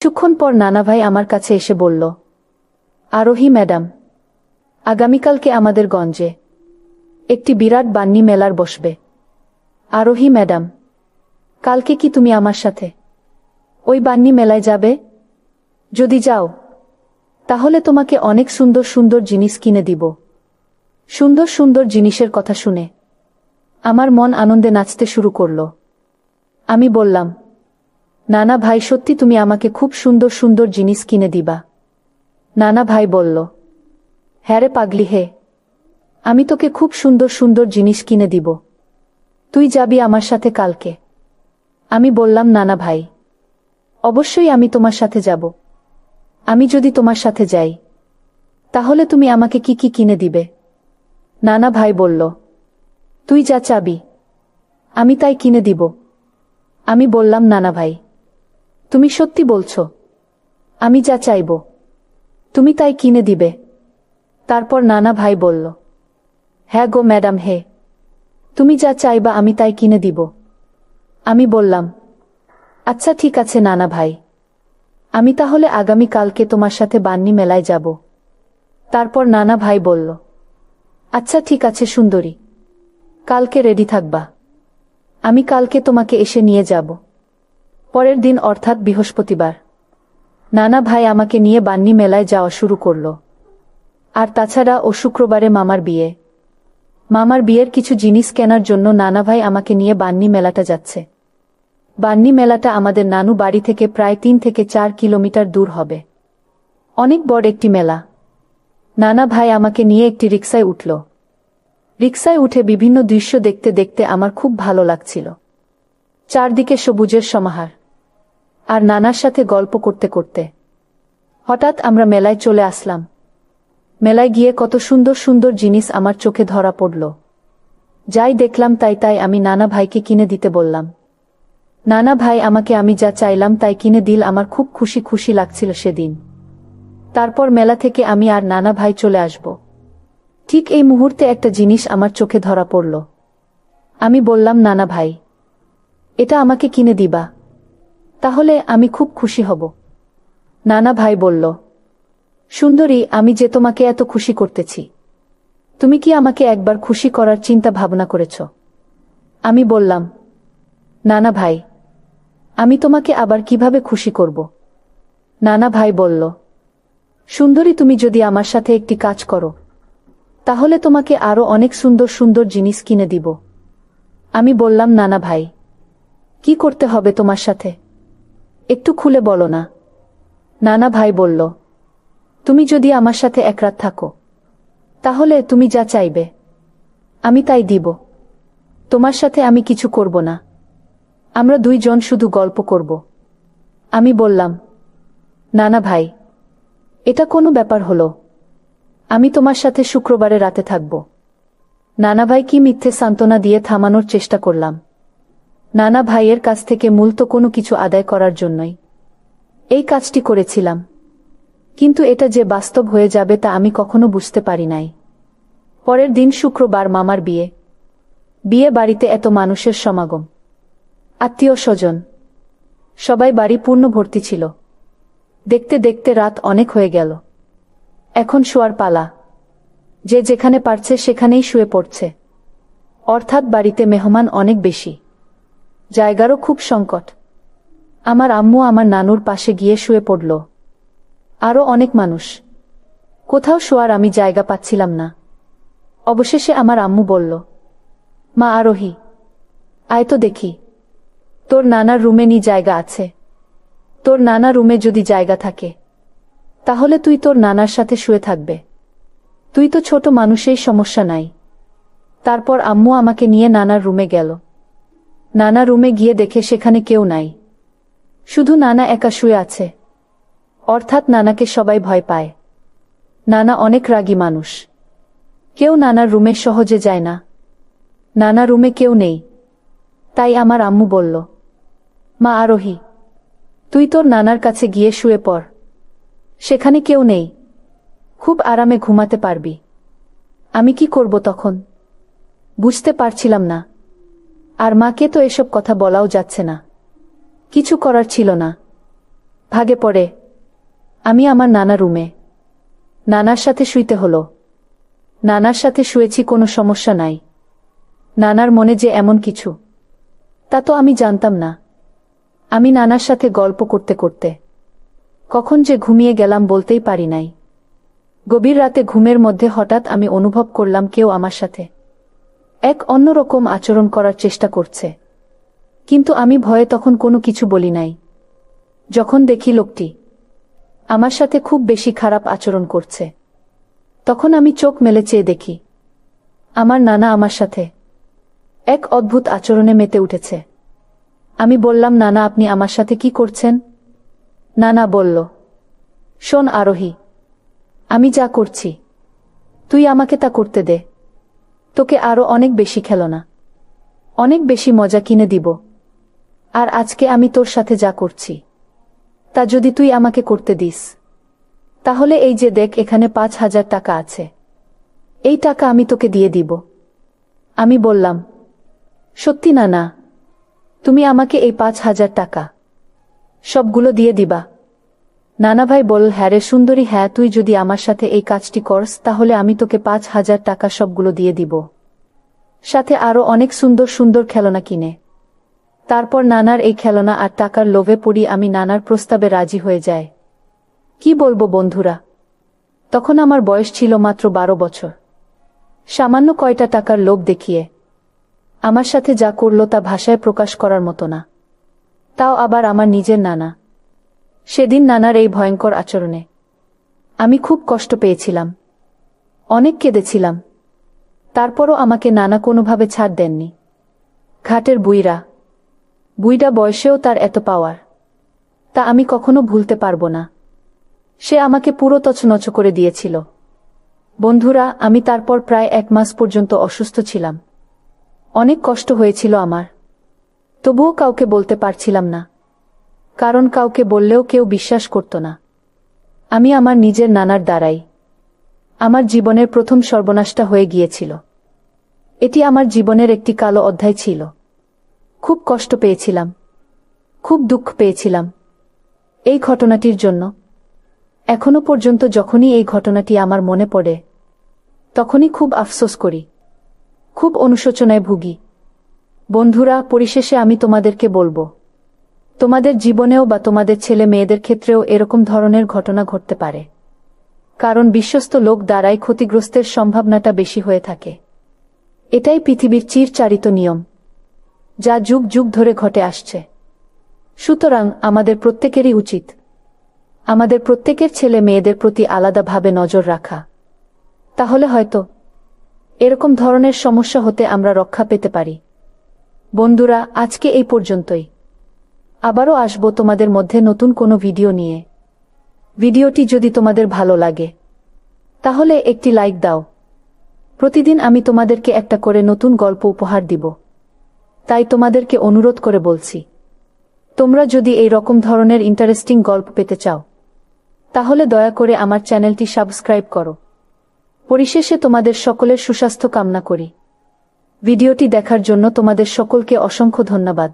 কিছুক্ষণ পর নানাভাই আমার কাছে এসে বলল, আরোহী ম্যাডাম, আগামীকালকে আমাদের গঞ্জে একটি বিরাট বান্নি মেলার বসবে। আরোহী ম্যাডাম, কালকে কি তুমি আমার সাথে ওই বান্নি মেলায় যাবে? যদি যাও তাহলে তোমাকে অনেক সুন্দর সুন্দর জিনিস কিনে দিব। সুন্দর সুন্দর জিনিসের কথা শুনে আমার মন আনন্দে নাচতে শুরু করল। আমি বললাম, নানা ভাই, সত্যি তুমি আমাকে খুব সুন্দর সুন্দর জিনিস কিনে দিবা? নানা ভাই বলল, হ্যাঁ রে পাগলি, হে, আমি তোকে খুব সুন্দর সুন্দর জিনিস কিনে দিব। তুই যাবি আমার সাথে কালকে? আমি বললাম, নানা ভাই, অবশ্যই আমি তোমার সাথে যাব। আমি যদি তোমার সাথে যাই তাহলে তুমি আমাকে কি কি কিনে দিবে? নানা ভাই বলল, তুই যা চাবি আমি তাই কিনে দিব। আমি বললাম, নানা ভাই, তুমি সত্যি বলছো? আমি যা চাইব তুমি তাই কিনে দিবে? তারপর নানা ভাই বলল, হ্যাঁ গো ম্যাডাম, হে, তুমি যা চাইবা আমি তাই কিনে দিব। আমি বললাম, আচ্ছা ঠিক আছে নানা ভাই, আমি তাহলে আগামী কালকে তোমার সাথে বান্নি মেলায় যাব। তারপর নানা ভাই বলল, আচ্ছা ঠিক আছে সুন্দরী, কালকে রেডি থাকবা, আমি কালকে তোমাকে এসে নিয়ে যাব। পরের দিন অর্থাৎ বৃহস্পতিবার নানা ভাই আমাকে নিয়ে বান্নি মেলায় যাওয়া শুরু করল। আর তাছাড়া ও শুক্রবারে মামার বিয়ে। মামার বিয়ের কিছু জিনিস কেনার জন্য নানা ভাই আমাকে নিয়ে বান্নি মেলাটা যাচ্ছে। বান্নি মেলাটা আমাদের নানু বাড়ি থেকে প্রায় 3 থেকে 4 কিলোমিটার দূর হবে। অনেক বড় একটি মেলা। নানা ভাই আমাকে নিয়ে একটি রিকশায় উঠল। রিকশায় উঠে বিভিন্ন দৃশ্য দেখতে দেখতে আমার খুব ভালো লাগছিল। চারদিকে সবুজের সমাহার, আর নানার সাথে গল্প করতে করতে হঠাৎ আমরা মেলায় চলে আসলাম। মেলায় গিয়ে কত সুন্দর সুন্দর জিনিস আমার চোখে ধরা পড়ল। যাই দেখলাম তাই তাই আমি নানা ভাইকে কিনে দিতে বললাম। নানা ভাই আমাকে আমি যা চাইলাম তাই কিনে দিল। আমার খুব খুশি খুশি লাগছিল সেদিন। তারপর মেলা থেকে আমি আর নানা ভাই চলে আসব। ঠিক এই মুহূর্তে একটা জিনিস আমার চোখে ধরা পড়ল। আমি বললাম, নানা ভাই, এটা আমাকে কিনে দিবা? তাহলে আমি খুব খুশি হব। নানা ভাই বলল, সুন্দরী, আমি যে তোমাকে এত খুশি করতেছি, তুমি কি আমাকে একবার খুশি করার চিন্তা ভাবনা করেছ? আমি বললাম, নানা ভাই, আমি তোমাকে আবার কিভাবে খুশি করব? নানা ভাই বলল, সুন্দরী, তুমি যদি আমার সাথে একটি কাজ করো তাহলে তোমাকে আরো অনেক সুন্দর সুন্দর জিনিস কিনে দিব। আমি বললাম, নানা ভাই, কি করতে হবে তোমার সাথে? একটু খুলে বলো না। নানা ভাই বলল, তুমি যদি আমার সাথে এক রাত থাকো তাহলে তুমি যা চাইবে আমি তাই দিব। তোমার সাথে আমি কিছু করব না, আমরা দুইজন শুধু গল্প করব। আমি বললাম, নানা ভাই, এটা কোনো ব্যাপার হলো? আমি তোমার সাথে শুক্রবারে রাতে থাকব। নানা ভাই কি মিথ্যে সান্ত্বনা দিয়ে থামানোর চেষ্টা করলাম। নানা ভাইয়ের কাছ থেকে মূলত কোনো কিছু আদায় করার জন্যই এই কাজটি করেছিলাম, কিন্তু এটা যে বাস্তব হয়ে যাবে তা আমি কখনো বুঝতে পারি নাই। পরের দিন শুক্রবার, মামার বিয়ে। বিয়ে বাড়িতে এত মানুষের সমাগম, আত্মীয় স্বজন, সবাই বাড়ি পূর্ণ ভর্তি ছিল। দেখতে দেখতে রাত অনেক হয়ে গেল। এখন শোয়ার পালা। যে যেখানে পারছে সেখানেই শুয়ে পড়ছে। অর্থাৎ বাড়িতে মেহমান অনেক বেশি, জায়গারও খুব সংকট। আমার আম্মু আমার নানুর পাশে গিয়ে শুয়ে পড়ল। আরও অনেক মানুষ। কোথাও শোয়ার আমি জায়গা পাচ্ছিলাম না। অবশেষে আমার আম্মু বলল, মা আরোহী, আয় তো দেখি, তোর নানার রুমে নি জায়গা আছে? তোর নানা রুমে যদি জায়গা থাকে তাহলে তুই তোর নানার সাথে শুয়ে থাকবে। তুই তো ছোট মানুষেই, সমস্যা নাই। তারপর আম্মু আমাকে নিয়ে নানার রুমে গেল। নানা রুমে গিয়ে দেখে সেখানে কেউ নাই, শুধু নানা একা শুয়ে আছে। অর্থাৎ নানাকে সবাই ভয় পায়। নানা অনেক রাগী মানুষ, কেউ নানার রুমে সহজে যায় না। নানা রুমে কেউ নেই, তাই আমার আম্মু বলল, মা আরোহী, তুই তোর নানার কাছে গিয়ে শুয়ে পড়, সেখানে কেউ নেই, খুব আরামে ঘুমাতে পারবি। আমি কি করব তখন? বুঝতে পারছিলাম না। আর মাকে তো এসব কথা বলাও যাচ্ছে না, কিছু করার ছিল না। ভাগে পড়ে। আমি আমার নানা রুমে। নানার সাথে শুইতে হলো। নানার সাথে শুয়েছি, কোনো সমস্যা নাই। নানার মনে যে এমন কিছু, তা তো আমি জানতাম না। আমি নানার সাথে গল্প করতে করতে কখন যে ঘুমিয়ে গেলাম বলতেই পারি নাই। গভীর রাতে ঘুমের মধ্যে হঠাৎ আমি অনুভব করলাম কেউ আমার সাথে এক অন্যরকম আচরণ করার চেষ্টা করছে, কিন্তু আমি ভয়ে তখন কোনো কিছু বলি নাই। যখন দেখি লোকটি আমার সাথে খুব বেশি খারাপ আচরণ করছে, তখন আমি চোখ মেলে চেয়ে দেখি আমার নানা আমার সাথে এক অদ্ভুত আচরণে মেতে উঠেছে। আমি বললাম, নানা আপনি আমার সাথে কি করছেন? নানা বলল, শোন আরোহী, আমি যা করছি তুই আমাকে তা করতে দে। তোকে আরো অনেক বেশি খেলনা, অনেক বেশি মজা কিনে দিব। আর আজকে আমি তোর সাথে যা করছি তা যদি তুই আমাকে করতে দিস, তাহলে এই যে দেখ এখানে 5,000 টাকা আছে, এই টাকা আমি তোকে দিয়ে দিব। আমি বললাম, সত্যি নানা, তুমি আমাকে এই 5,000 টাকা সবগুলো দিয়ে দিবা? নানা ভাই বলল, হ্যাঁ রে সুন্দরী, হ্যাঁ, তুই যদি আমার সাথে এই কাজটি করস তাহলে আমি তোকে 5,000 টাকা সবগুলো দিয়ে দিব, সাথে আরো অনেক সুন্দর সুন্দর খেলনা কিনে। তারপর নানার এই খেলনা আর টাকার লোভে পড়ি আমি নানার প্রস্তাবে রাজি হয়ে যায়। কি বলবো বন্ধুরা, তখন আমার বয়স ছিল মাত্র 12 বছর। সামান্য কয়টা টাকার লোভ দেখিয়ে আমার সাথে যা করল তা ভাষায় প্রকাশ করার মতো না। তাও আবার আমার নিজের নানা। সেদিন নানার এই ভয়ঙ্কর আচরণে আমি খুব কষ্ট পেয়েছিলাম, অনেক কেঁদেছিলাম। তারপরও আমাকে নানা কোনোভাবে ছাড় দেননি। ঘাটের বুইড়া বয়সেও তার এত পাওয়ার, তা আমি কখনো ভুলতে পারবো না। সে আমাকে পুরো তছনছ করে দিয়েছিল। বন্ধুরা, আমি তারপর প্রায় 1 মাস পর্যন্ত অসুস্থ ছিলাম। অনেক কষ্ট হয়েছিল আমার, তবুও কাউকে বলতে পারছিলাম না, কারণ কাউকে বললেও কেউ বিশ্বাস করত না। আমি আমার নিজের নানার দ্বারাই আমার জীবনের প্রথম সর্বনাশটা হয়ে গিয়েছিল। এটি আমার জীবনের একটি কালো অধ্যায় ছিল। খুব কষ্ট পেয়েছিলাম, খুব দুঃখ পেয়েছিলাম এই ঘটনাটির জন্য। এখনো পর্যন্ত যখনই এই ঘটনাটি আমার মনে পড়ে, তখনই খুব আফসোস করি, খুব অনুশোচনায় ভুগি। বন্ধুরা, পরিশেষে আমি তোমাদেরকে বলবো, তোমাদের জীবনেও বা তোমাদের ছেলে মেয়েদের ক্ষেত্রেও এরকম ধরনের ঘটনা ঘটতে পারে, কারণ বিশ্বস্ত লোক দ্বারাই ক্ষতিগ্রস্তের সম্ভাবনাটা বেশি হয়ে থাকে। এটাই পৃথিবীর চিরচারিত নিয়ম, যা যুগ যুগ ধরে ঘটে আসছে। সুতরাং আমাদের প্রত্যেকেরই উচিত আমাদের প্রত্যেকের ছেলে মেয়েদের প্রতি আলাদাভাবে নজর রাখা। তাহলে হয়তো এরকম ধরনের সমস্যা হতে আমরা রক্ষা পেতে পারি। বন্ধুরা, আজকে এই পর্যন্তই। আবারও আসবো তোমাদের মধ্যে নতুন কোনো ভিডিও নিয়ে। ভিডিওটি যদি তোমাদের ভালো লাগে তাহলে একটি লাইক দাও। প্রতিদিন আমি তোমাদেরকে একটা করে নতুন গল্প উপহার দিব, তাই তোমাদেরকে অনুরোধ করে বলছি, তোমরা যদি এই রকম ধরনের ইন্টারেস্টিং গল্প পেতে চাও তাহলে দয়া করে আমার চ্যানেলটি সাবস্ক্রাইব করো। পরিশেষে তোমাদের সকলের সুস্বাস্থ্য কামনা করি। ভিডিওটি দেখার জন্য তোমাদের সকলকে অসংখ্য ধন্যবাদ।